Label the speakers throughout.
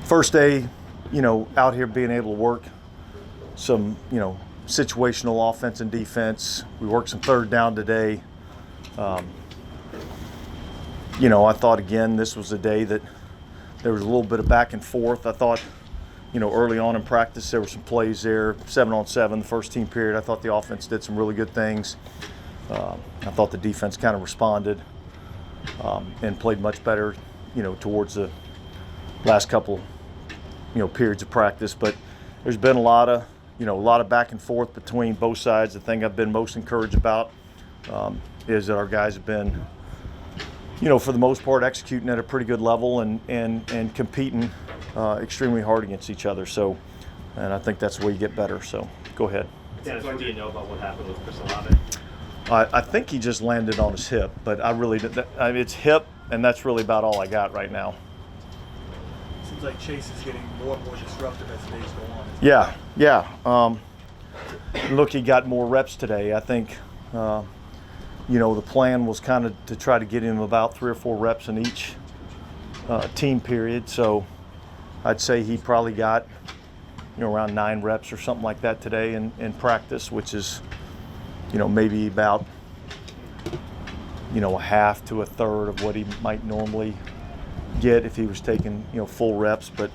Speaker 1: First day, out here being able to work some, situational offense and defense. We worked some third down today. I thought, again, this was a day that there was a little bit of back and forth. I thought, early on in practice, there were some plays there, 7-on-7, the first team period. I thought the offense did some really good things. I thought the defense kind of responded and played much better, towards the last couple, periods of practice. But there's been a lot of back and forth between both sides. The thing I've been most encouraged about is that our guys have been, for the most part, executing at a pretty good level and competing extremely hard against each other. So, and I think that's the way you get better. So, go ahead.
Speaker 2: Dennis, what do you know about what happened with Chris Olave?
Speaker 1: I think he just landed on his hip, but it's hip, and that's really about all I got right now.
Speaker 3: Seems like Chase is getting more and more disruptive as the days go on.
Speaker 1: Yeah. Look, he got more reps today. I think, the plan was kind of to try to get him about 3 or 4 reps in each team period. So I'd say he probably got, around 9 reps or something like that today in practice, which is, maybe about, a half to a third of what he might normally get if he was taking, full reps. But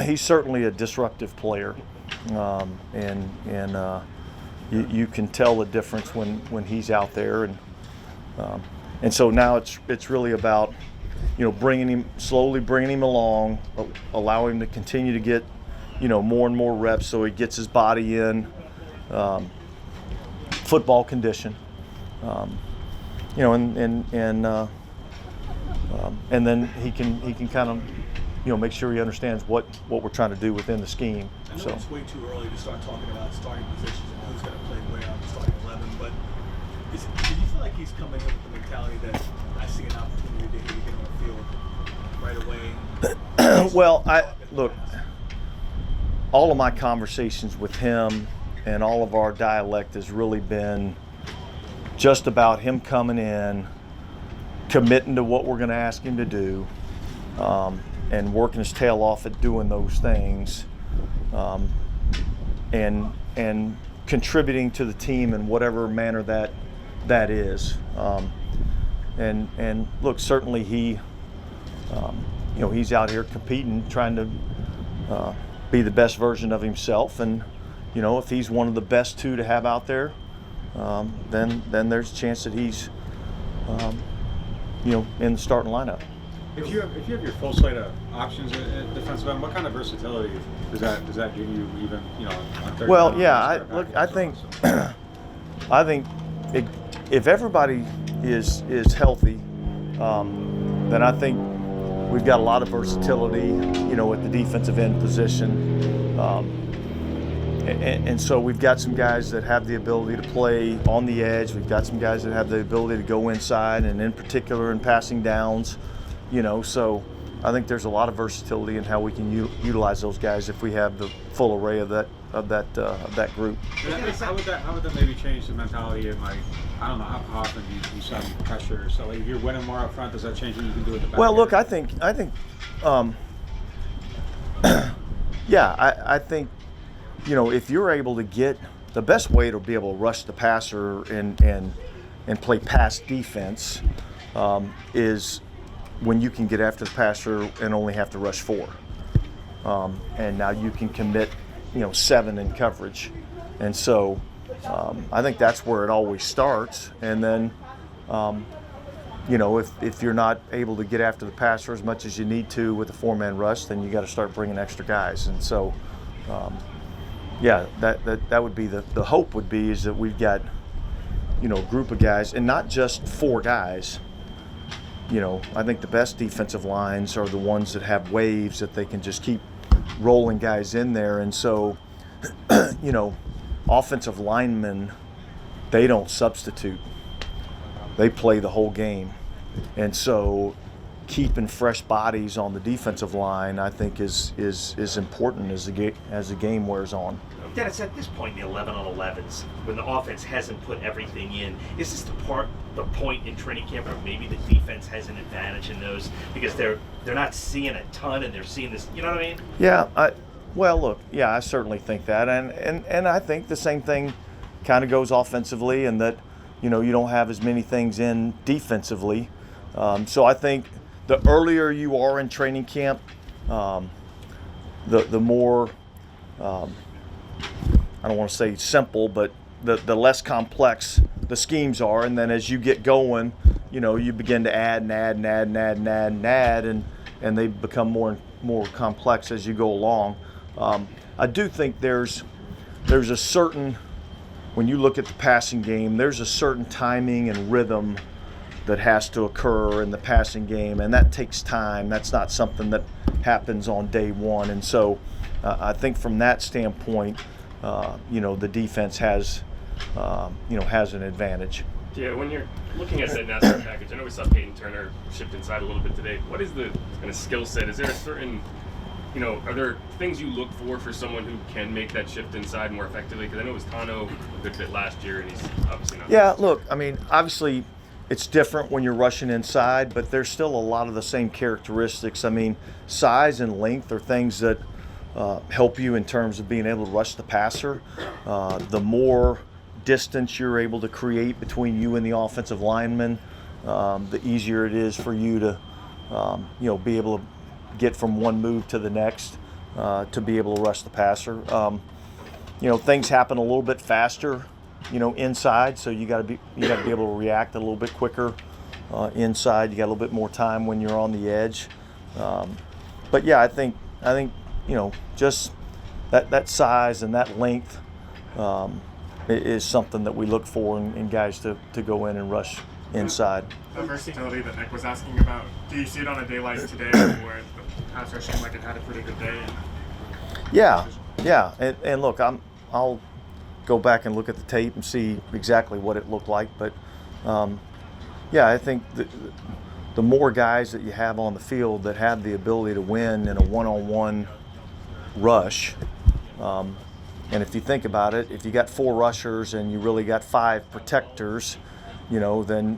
Speaker 1: he's certainly a disruptive player, and you can tell the difference when he's out there, and so now it's really about slowly bringing him along, allow him to continue to get more and more reps so he gets his body in football condition, and then he can kind of make sure he understands what we're trying to do within the scheme.
Speaker 3: I know it's way too early to start talking about starting positions and who's going to play where on the starting 11, but do you feel like he's coming in with the mentality that I see an opportunity to get on the field right away?
Speaker 1: Well, look, all of my conversations with him and all of our dialect has really been just about him coming in, committing to what we're going to ask him to do, and working his tail off at doing those things, and contributing to the team in whatever manner that is. And look, certainly he, he's out here competing, trying to be the best version of himself. And if he's one of the best 2 to have out there, then there's a chance that he's in the starting lineup.
Speaker 4: If you have your full slate of options at defensive end, what kind of versatility does that give you, even on third
Speaker 1: Well,
Speaker 4: down?
Speaker 1: yeah, I think if everybody is healthy, then I think we've got a lot of versatility, at the defensive end position, and so we've got some guys that have the ability to play on the edge. We've got some guys that have the ability to go inside, and in particular in passing downs. So I think there's a lot of versatility in how we can utilize those guys if we have the full array of that group.
Speaker 4: How would that maybe change the mentality in, like, I don't know how often you saw pressure? So like, if you're winning more up front, does that change what you can do at the back?
Speaker 1: Well, look, I think I think if you're able to get the best way to be able to rush the passer and play pass defense is when you can get after the passer and only have to rush 4. And now you can commit, 7 in coverage. And so I think that's where it always starts. And then, if you're not able to get after the passer as much as you need to with a 4-man rush, then you got to start bringing extra guys. And so, that would be the hope would be is that we've got, a group of guys, and not just 4 guys. I think the best defensive lines are the ones that have waves that they can just keep rolling guys in there. And so, offensive linemen, they don't substitute. They play the whole game. And so keeping fresh bodies on the defensive line, I think is important as the game wears on.
Speaker 5: Dennis, at this point in the 11-on-11s, when the offense hasn't put everything in, is this the point in training camp where maybe the defense has an advantage in those because they're not seeing a ton and they're seeing this? You know what I mean?
Speaker 1: Yeah. Well, look. Yeah, I certainly think that, and I think the same thing kind of goes offensively, and that you don't have as many things in defensively. So I think the earlier you are in training camp, the more. I don't want to say simple, but the less complex the schemes are, and then as you get going, you begin to add and they become more complex as you go along. I do think there's a certain, when you look at the passing game, there's a certain timing and rhythm that has to occur in the passing game, and that takes time. That's not something that happens on day one, and so I think from that standpoint, the defense has an advantage.
Speaker 2: Yeah, when you're looking at that NASCAR package, I know we saw Peyton Turner shift inside a little bit today. What is the kind of skill set? Is there a certain, are there things you look for someone who can make that shift inside more effectively? Because I know it was Tano a good bit last year, and he's obviously not.
Speaker 1: Yeah, look, I mean, obviously it's different when you're rushing inside, but there's still a lot of the same characteristics. I mean, size and length are things that help you in terms of being able to rush the passer. The more distance you're able to create between you and the offensive lineman, the easier it is for you to, be able to get from one move to the next to be able to rush the passer. Things happen a little bit faster, inside, so you got to be able to react a little bit quicker inside. You got a little bit more time when you're on the edge. But yeah, I think just that size and that length is something that we look for in guys to go in and rush inside.
Speaker 6: The versatility that Nick was asking about, do you see it on a day like today where the pass rush seemed like it had a pretty good day?
Speaker 1: Yeah. And look, I'll go back and look at the tape and see exactly what it looked like. But, I think the more guys that you have on the field that have the ability to win in a one-on-one rush, and if you think about it, if you got 4 rushers and you really got 5 protectors, then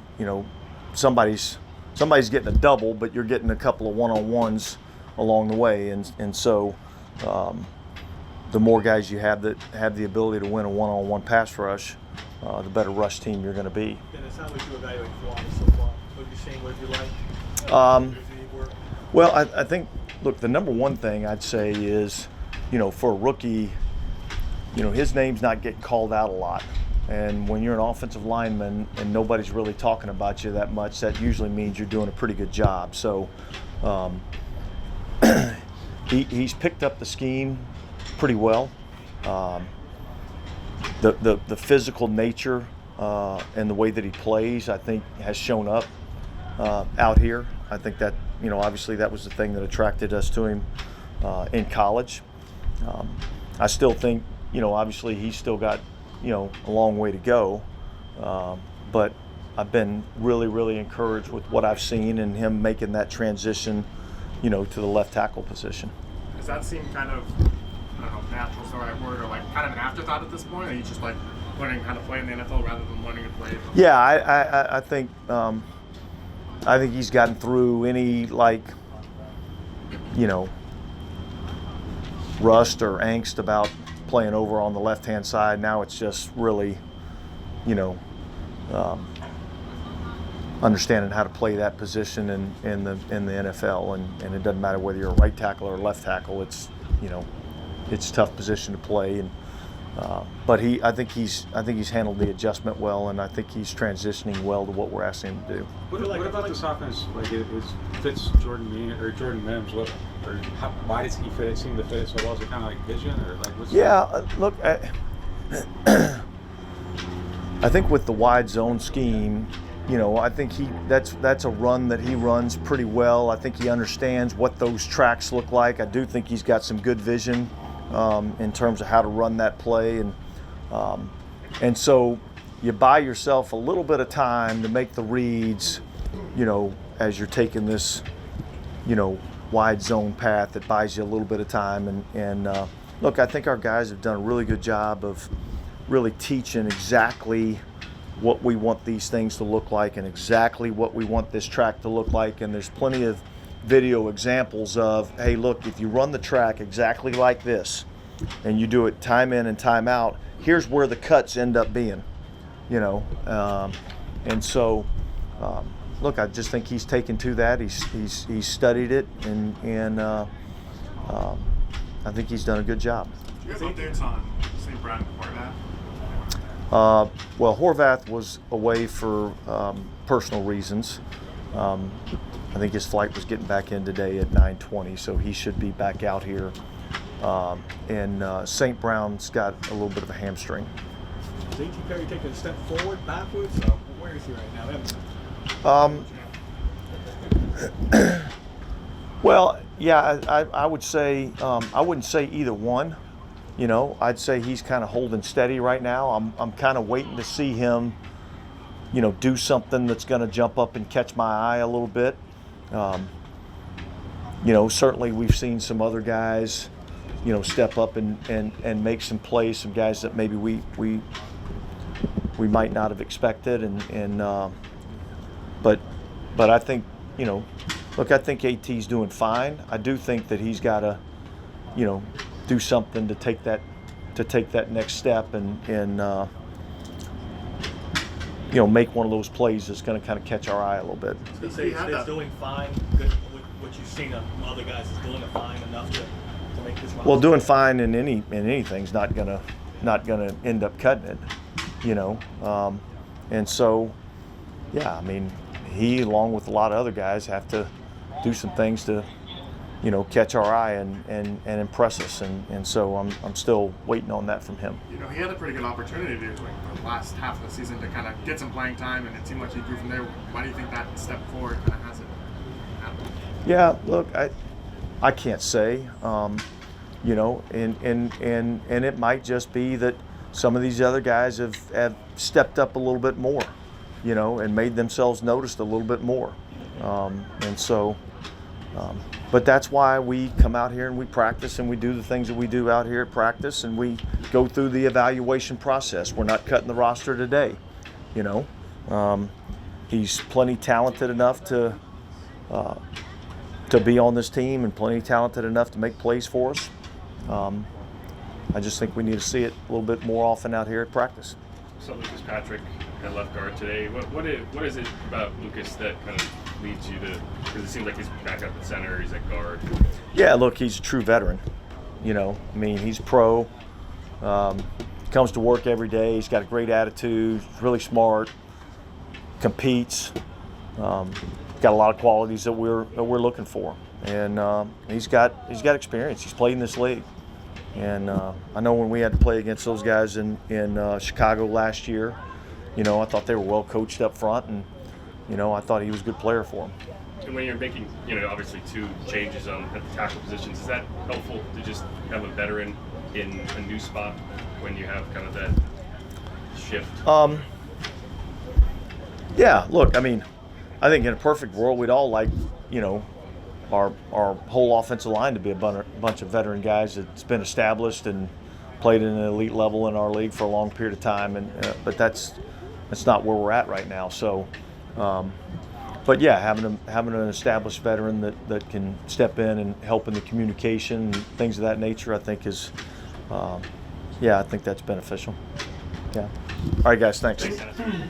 Speaker 1: somebody's getting a double, but you're getting a couple of one-on-ones along the way, and so the more guys you have that have the ability to win a one-on-one pass rush, the better rush team you're going to be.
Speaker 3: Dennis, how would you evaluate Florida so far? What have you seen? What have you liked?
Speaker 1: Well, I think, look, the number one thing I'd say is, for a rookie, his name's not getting called out a lot. And when you're an offensive lineman and nobody's really talking about you that much, that usually means you're doing a pretty good job. So he's picked up the scheme pretty well. The physical nature and the way that he plays, I think, has shown up out here. I think that, obviously that was the thing that attracted us to him in college. I still think, obviously he's still got, a long way to go. But I've been really, really encouraged with what I've seen and him making that transition, to the left tackle position.
Speaker 6: Does that seem kind of, I don't know, natural's the right word, or like kind of an afterthought at this point? Or are you just like learning how to play in the NFL rather than learning to play?
Speaker 1: Yeah, I think he's gotten through any rust or angst about playing over on the left-hand side. Now it's just really, understanding how to play that position in the NFL, and it doesn't matter whether you're a right tackle or a left tackle. It's it's a tough position to play, and but I think he's handled the adjustment well, and I think he's transitioning well to what we're asking him to do.
Speaker 4: What about this offense? Like it fits Jordan Mims. Why does he fit? It seem to fit it so well. Is it kind of like vision, or like what's?
Speaker 1: Yeah, look, I think with the wide zone scheme, I think that's a run that he runs pretty well. I think he understands what those tracks look like. I do think he's got some good vision in terms of how to run that play, and so you buy yourself a little bit of time to make the reads, as you're taking this wide zone path that buys you a little bit of time. And look, I think our guys have done a really good job of really teaching exactly what we want these things to look like and exactly what we want this track to look like. And there's plenty of video examples of, hey, look, if you run the track exactly like this and you do it time in and time out, here's where the cuts end up being, and so look, I just think he's taken to that. He's studied it, and I think he's done a good job.
Speaker 6: Do you have updates on St. Brown and Horvath?
Speaker 1: Well, Horvath was away for personal reasons. I think his flight was getting back in today at 9:20, so he should be back out here. And St. Brown's got a little bit of a hamstring.
Speaker 3: Is A.T. Perry taking a step forward, backwards? Or where is he right now?
Speaker 1: Well, yeah, I would say I wouldn't say either one. I'd say he's kind of holding steady right now. I'm kind of waiting to see him, do something that's going to jump up and catch my eye a little bit. Certainly we've seen some other guys, step up and make some plays. Some guys that maybe we might not have expected, but I think look, I think AT's doing fine. I do think that he's got to do something to take that next step and make one of those plays that's going to kind of catch our eye a little bit.
Speaker 3: So say he's doing fine. Good. What you've seen of other guys is doing fine enough to make this.
Speaker 1: Well, doing fine in anything's not gonna end up cutting it, and so yeah, I mean, he along with a lot of other guys have to do some things to catch our eye and impress us, and so I'm still waiting on that from him.
Speaker 6: He had a pretty good opportunity to the last half of the season to kind of get some playing time, and it seemed like he grew from there. Why do you think that step forward kind of hasn't happened?
Speaker 1: Yeah, look, I can't say, and it might just be that some of these other guys have stepped up a little bit more, and made themselves noticed a little bit more, and so. But that's why we come out here and we practice and we do the things that we do out here at practice, and we go through the evaluation process. We're not cutting the roster today, He's plenty talented enough to be on this team and plenty talented enough to make plays for us. I just think we need to see it a little bit more often out here at practice.
Speaker 2: So Lucas Patrick at left guard today. What is it about Lucas that kind of leads you to? Because it seems like he's back up at center, he's at guard.
Speaker 1: Yeah, look, he's a true veteran. I mean, he's pro. Comes to work every day. He's got a great attitude. He's really smart. Competes. Got a lot of qualities that we're looking for, and he's got experience. He's played in this league, and I know when we had to play against those guys in Chicago last year, I thought they were well coached up front, and I thought he was a good player for them.
Speaker 2: And when you're making, obviously 2 changes at the tackle positions, is that helpful to just have a veteran in a new spot when you have kind of that shift?
Speaker 1: Yeah, look, I mean, I think in a perfect world, we'd all like, our whole offensive line to be a bunch of veteran guys that's been established and played at an elite level in our league for a long period of time. But that's not where we're at right now. So, but yeah, having an established veteran that can step in and help in the communication and things of that nature, I think is, I think that's beneficial. Yeah. All right, guys, thanks.
Speaker 2: Thanks, Dennis.